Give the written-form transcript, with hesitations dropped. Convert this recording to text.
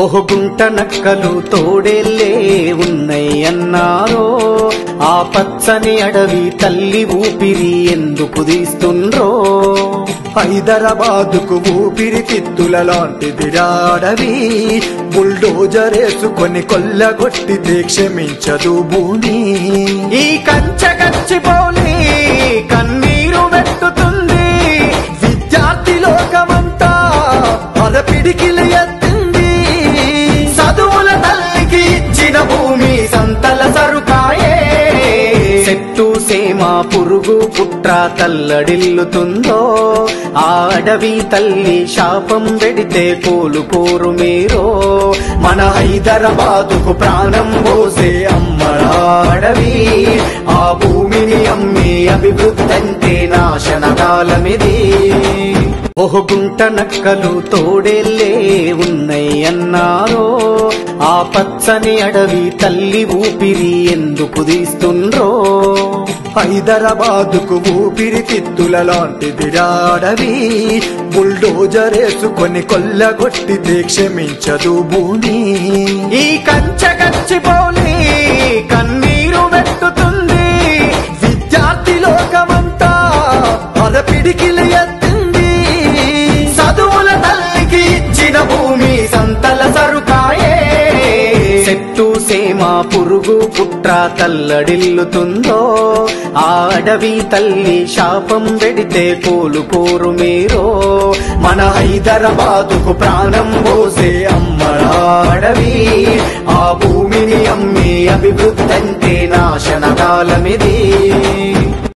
ఓహో గుంట నక్కలు తోడేళ్ళే ఉన్నయ్యన్నారో, ఆ పచ్చని అడవి తల్లి ఊపిరి ఎందుకు తీస్తుండ్రో. హైదరాబాదుకు ఊపిరి తిత్తుల లాంటిది అడవి, బుల్డోజరేసుకొని కొల్లగొట్టితే క్షమించదు భూమి. ఈ కంచె గచ్చిబౌలి కన్నీరు వెట్టుతుంది, విద్యార్థి లోకమంతా అరపిడికిల ఎత్తింది. చదువుల తల్లికి ఇచ్చిన భూమి సంతల సరుకాయే. చెట్టు సేమ పురుగు పుట్ర తల్లడిల్లుతుందో, ఆ అడవి తల్లి శాపం పెడితే కోలుకోరు మీరో. మన హైదరాబాదుకు ప్రాణం పోసే అమ్మరా అడవి, ఆ భూమిని అమ్మి అభివృద్ధంటే నాశనకాలమిది. ఓహో గుంట నక్కలు తోడేళ్ళే ఉన్నయ్యన్నారో, ఆ పచ్చని అడవి తల్లి ఊపిరి ఎందుకు తీస్తుండ్రో. హైదరాబాదుకు ఊపిరి తిత్తుల లాంటిది అడవి, బుల్డోజరేసుకొని కొల్లగొట్టితే క్షమించదు భూమి. ఈ కంచె గచ్చిబౌలి కన్నీరు వెట్టుతుంది, విద్యార్థి లోకమంతా అరపిడికిల ఎత్తింది. చదువుల తల్లికి ఇచ్చిన భూమి సంతల సరుకాయే. చెట్టు సేమ పురుగు పుట్ర తల్లడిల్లుతుందో, ఆ అడవి తల్లి శాపం పెడితే కోలుకోరు మీరో. మన హైదరాబాదుకు ప్రాణం పోసే అమ్మరా అడవి, ఆ భూమిని అమ్మి అభివృద్ధంటే నాశనకాలమిది.